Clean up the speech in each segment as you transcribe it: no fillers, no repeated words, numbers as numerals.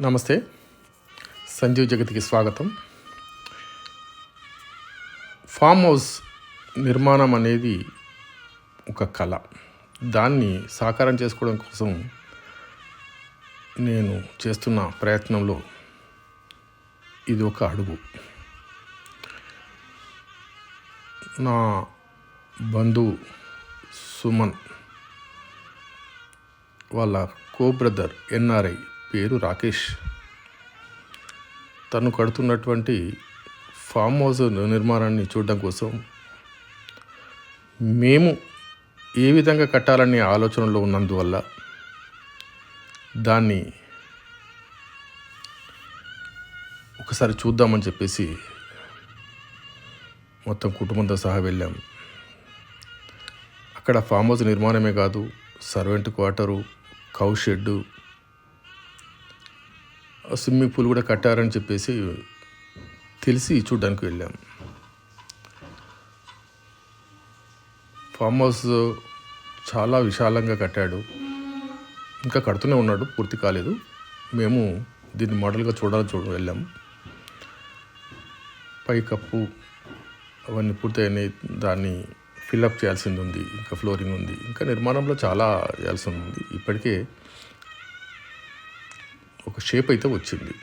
నమస్తే. సంజీవ్ జగత్కి స్వాగతం. Farm house నిర్మాణం అనేది ఒక కళ. దాన్ని సాకారం చేసుకోవడం కోసం నేను చేస్తున్న ప్రయత్నంలో ఇది ఒక అడుగు. నా బంధువు సుమన్ వాళ్ళ బ్రదర్ ఎన్ఆర్ఐ పేరు రాకేష్. తను కడుతున్నటువంటి ఫామ్ హౌస్ నిర్మాణాన్ని చూడడం కోసం మేము ఏ విధంగా కట్టాలనే ఆలోచనలో ఉన్నందువల్ల దాన్ని ఒకసారి చూద్దామని చెప్పేసి మొత్తం కుటుంబంతో సహా వెళ్ళాం. అక్కడ ఫామ్ హౌస్ నిర్మాణమే కాదు, servant quarter, cow shed, swimming pool కూడా కట్టారని చెప్పేసి తెలిసి చూడడానికి వెళ్ళాం. ఫామ్ హౌస్ చాలా విశాలంగా కట్టాడు. ఇంకా కడుతూనే ఉన్నాడు, పూర్తి కాలేదు. మేము దీన్ని మోడల్గా వెళ్ళాం. పై కప్పు అవన్నీ పూర్తయినాయి. దాన్ని ఫిల్అప్ చేయాల్సింది ఉంది, ఇంకా ఫ్లోరింగ్ ఉంది, ఇంకా నిర్మాణంలో చాలా చేయాల్సి ఉంది. ఇప్పటికే ఒక షేప్ అయితే వచ్చింది.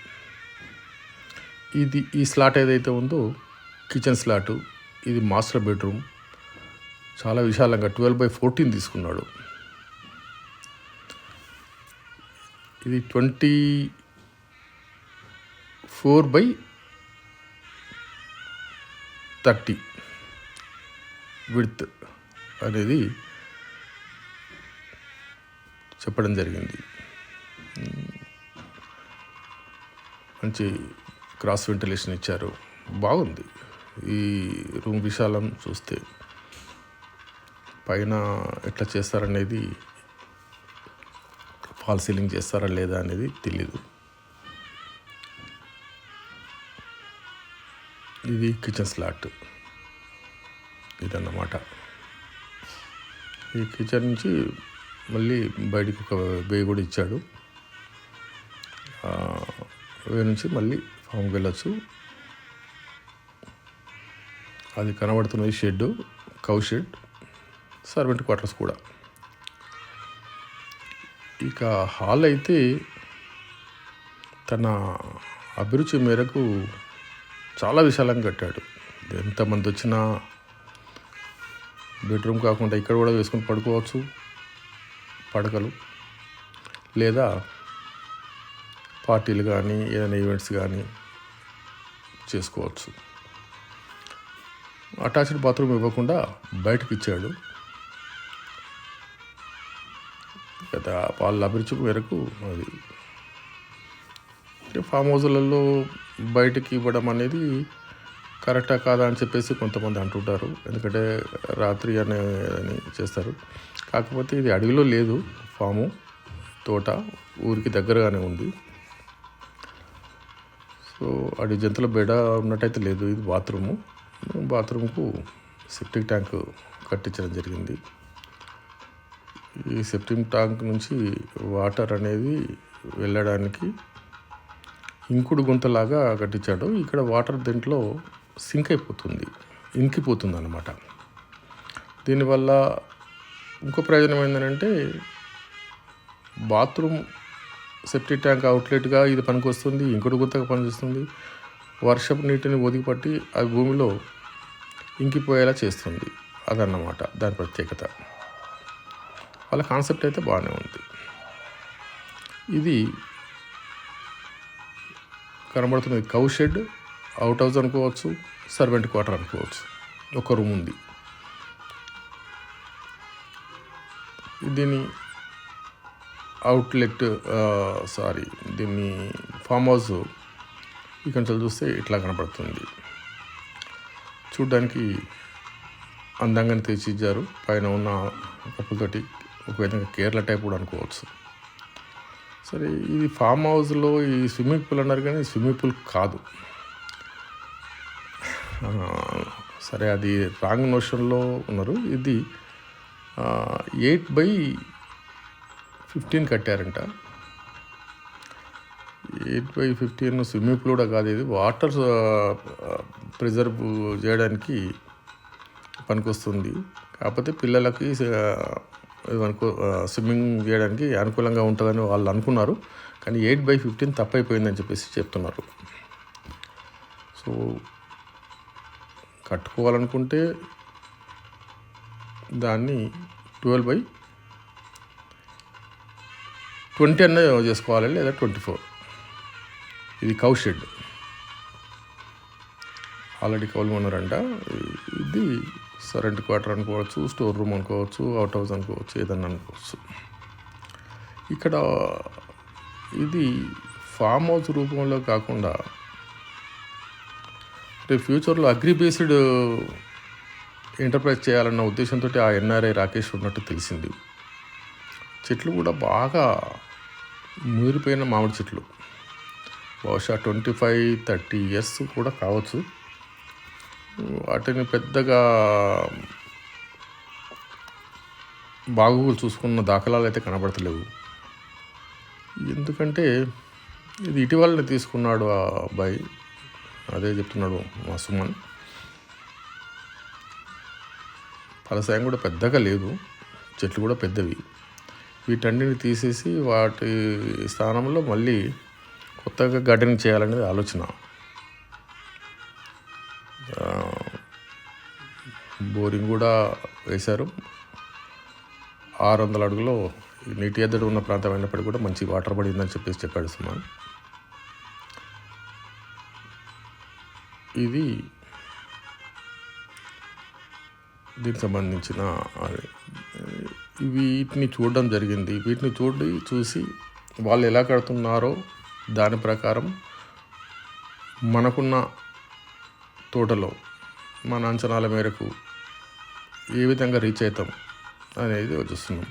ఈ స్లాట్ ఏదైతే ఉందో కిచెన్ స్లాటు, ఇది మాస్టర్ బెడ్రూమ్. చాలా విశాలంగా 12/14 తీసుకున్నాడు. ఇది 24/30 విడ్త్ అనేది చెప్పడం జరిగింది. మంచి క్రాస్ వెంటిలేషన్ ఇచ్చారు, బాగుంది. ఈ రూమ్ విశాలం చూస్తే పైన ఎట్లా చేస్తారనేది, ఫాల్ సీలింగ్ చేస్తారా లేదా అనేది తెలీదు. ఇది కిచెన్ స్లాట్ ఇదన్నమాట. ఈ కిచెన్ నుంచి మళ్ళీ బయటికి ఒక వే కూడా ఇచ్చాడు. వే నుంచి మళ్ళీ ఫామ్కి వెళ్ళచ్చు. అది కనబడుతున్నది shed, cow shed, servant quarters కూడా. ఇక హాల్ అయితే తన అభిరుచి మేరకు చాలా విశాలంగా కట్టాడు. ఎంతమంది వచ్చినా బెడ్రూమ్ కాకుండా ఇక్కడ కూడా వేసుకొని పడుకోవచ్చు, పడకలు, లేదా పార్టీలు కానీ ఏదైనా ఈవెంట్స్ కానీ చేసుకోవచ్చు. అటాచ్డ్ బాత్రూమ్ ఇవ్వకుండా బయటకు ఇచ్చాడు కదా, వాళ్ళ అభిరుచి మేరకు. అది ఫామ్ హౌస్లలో బయటకి ఇవ్వడం అనేది కరెక్టా కాదా అని చెప్పేసి కొంతమంది అంటుంటారు. ఎందుకంటే రాత్రి అని చేస్తారు. కాకపోతే ఇది అడవిలో లేదు, ఫాము తోట ఊరికి దగ్గరగానే ఉంది. సో అడవి జంతువుల బెడ ఉన్నట్టయితే లేదు. ఇది బాత్రూమ్కు సెప్టిక్ ట్యాంక్ కట్టించడం జరిగింది. ఈ సెప్టిక్ ట్యాంక్ నుంచి వాటర్ అనేది వెళ్ళడానికి ఇంకుడు గుంతలాగా కట్టించాడు. ఇక్కడ వాటర్ దీంట్లో సింక్ అయిపోతుంది, ఇంకిపోతుంది అన్నమాట. దీనివల్ల ఇంకో ప్రయోజనం ఏంటంటే బాత్రూమ్ సెప్టిక్ ట్యాంక్ అవుట్లెట్గా ఇది పనికొస్తుంది, ఇంకుడు గుంతగా పనిచేస్తుంది. వర్షపు నీటిని ఒదిగిపట్టి అది భూమిలో ఇంకిపోయేలా చేస్తుంది. అదన్నమాట దాని ప్రత్యేకత. వాళ్ళ కాన్సెప్ట్ అయితే బాగానే ఉంది. ఇది కనబడుతున్నది కౌ షెడ్, అవుట్ హౌస్ అనుకోవచ్చు, సర్వెంట్ క్వార్టర్ అనుకోవచ్చు. ఒక రూమ్ ఉంది. దీన్ని దీన్ని ఫామ్ హౌస్ ఇక్కడ చూస్తే ఇట్లా కనపడుతుంది. చూడ్డానికి అందంగానే తీర్చిదిద్దారు. పైన ఉన్న కప్పులతోటి ఒక విధంగా కేరళ టైప్ కూడా అనుకోవచ్చు. సరే, ఇది ఫామ్ హౌస్లో ఈ స్విమ్మింగ్ పూల్ అన్నారు, కానీ స్విమ్మింగ్ పూల్ కాదు. సరే, అది రాంగ్ నోషన్లో ఉన్నారు. ఇది 8/15 కట్టారంట. 8/15 స్విమ్మింగ్ పూల్ కూడా కాదు, ఇది వాటర్ ప్రిజర్వ్ చేయడానికి పనికొస్తుంది. కాకపోతే పిల్లలకి స్విమ్మింగ్ చేయడానికి అనుకూలంగా ఉంటుందని వాళ్ళు అనుకున్నారు, కానీ 8/15 తప్పైపోయిందని చెప్పేసి చెప్తున్నారు. సో కట్టుకోవాలనుకుంటే దాన్ని 12/20 అన్న చేసుకోవాలి, లేదా 24. ఇది కౌ షెడ్ ఆల్రెడీ కౌలు ఉన్నారంట. ఇది సరెంట్ క్వార్టర్ అనుకోవచ్చు, స్టోర్ రూమ్ అనుకోవచ్చు, అవుట్ హౌస్ అనుకోవచ్చు, ఏదన్నా అనుకోవచ్చు. ఇక్కడ ఇది ఫామ్ హౌస్ రూపంలో కాకుండా రేపు ఫ్యూచర్లో అగ్రి బేస్డ్ ఎంటర్ప్రైజ్ చేయాలన్న ఉద్దేశంతో ఆ ఎన్ఆర్ఐ రాకేష్ ఉన్నట్టు తెలిసింది. చెట్లు కూడా బాగా ముదిరిపోయిన మామిడి చెట్లు, బహుశా 25-30 ఇయర్స్ కూడా కావచ్చు. వాటిని పెద్దగా బాగోగులు చూసుకున్న దాఖలాలు అయితే కనబడతలేవు. ఎందుకంటే ఇది ఇటీవలనే తీసుకున్నాడు ఆ అబ్బాయి, అదే చెప్తున్నాడు మా సుమన్. ఫలసాయం కూడా పెద్దగా లేదు, చెట్లు కూడా పెద్దవి. వీటన్నిటిని తీసేసి వాటి స్థానంలో మళ్ళీ కొత్తగా గార్డెనింగ్ చేయాలనేది ఆలోచన. బోరింగ్ కూడా వేశారు. 600 అడుగులో నీటి ఎద్దడి ఉన్న ప్రాంతం అయినప్పటికీ కూడా మంచి వాటర్ పడిందని చెప్పేసి చెప్పాడు సుమాన్. ఇది దీనికి సంబంధించిన వీటిని చూడడం జరిగింది. వీటిని చూసి వాళ్ళు ఎలా కడుతున్నారో దాని ప్రకారం మనకున్న తోటలో మన అంచనాల మేరకు ఏ విధంగా రీచ్ అవుతాం అనేది చూస్తున్నాం.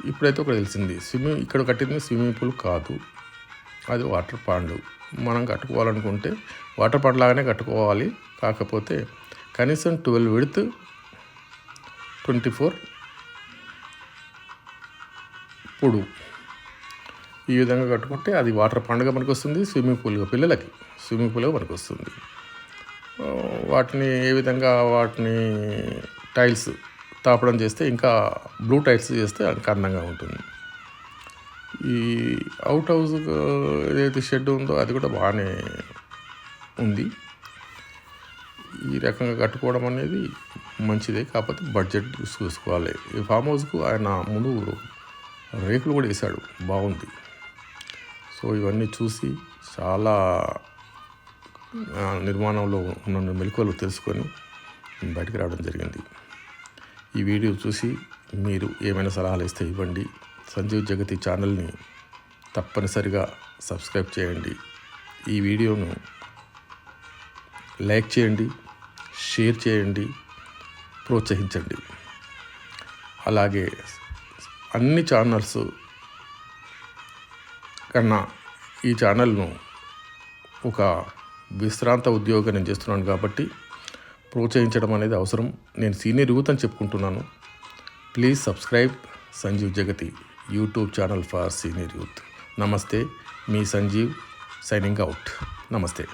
ఇప్పుడైతే ఒకటి తెలిసింది, ఇక్కడ కట్టింది స్విమ్మింగ్ పూల్ కాదు, అది వాటర్ పాండ్. మనం కట్టుకోవాలనుకుంటే వాటర్ పాండ్ లాగానే కట్టుకోవాలి, కాకపోతే కనీసం 12 విడ్త్ 24 పొడవు, ఈ విధంగా కట్టుకుంటే అది వాటర్ పాండ్గా మనకు వస్తుంది, స్విమ్మింగ్ పూల్గా పిల్లలకి స్విమ్మింగ్ పూల్గా మనకు వస్తుంది. వాటిని ఏ విధంగా టైల్స్ తాపడం చేస్తే, ఇంకా బ్లూ టైల్స్ చేస్తే ఇంకా అందంగా ఉంటుంది. ఈ అవుట్ హౌస్ ఏదైతే షెడ్ ఉందో అది కూడా బాగానే ఉంది. ఈ రకంగా కట్టుకోవడం అనేది మంచిదే, కాకపోతే బడ్జెట్ చూసుకోవాలి. ఈ ఫామ్ హౌస్కు ఆయన ముందు రేకులు కూడా వేశాడు, బాగుంది. సో ఇవన్నీ చూసి చాలా నిర్మాణంలో ఉన్న మెలకువలు తెలుసుకొని బయటికి రావడం జరిగింది. ఈ వీడియో చూసి మీరు ఏమైనా సలహాలు ఇస్తే ఇవ్వండి. సంజీవ్ జగతి ఛానల్ని తప్పనిసరిగా సబ్స్క్రైబ్ చేయండి. ఈ వీడియోను లైక్ చేయండి, షేర్ చేయండి, ప్రోత్సహించండి. అలాగే అన్ని ఛానల్స్ కన్నా ఈ ఛానల్ను ఒక విశ్రాంత ఉద్యోగం నేను చేస్తున్నాను కాబట్టి ప్రోత్సహించడం అనేది అవసరం. నేను సీనియర్ యూత్ అని చెప్పుకుంటున్నాను. Please subscribe Sanjeev Jagati YouTube channel for senior youth. నమస్తే, మీ సంజీవ్ సైనింగ్ అవుట్. నమస్తే.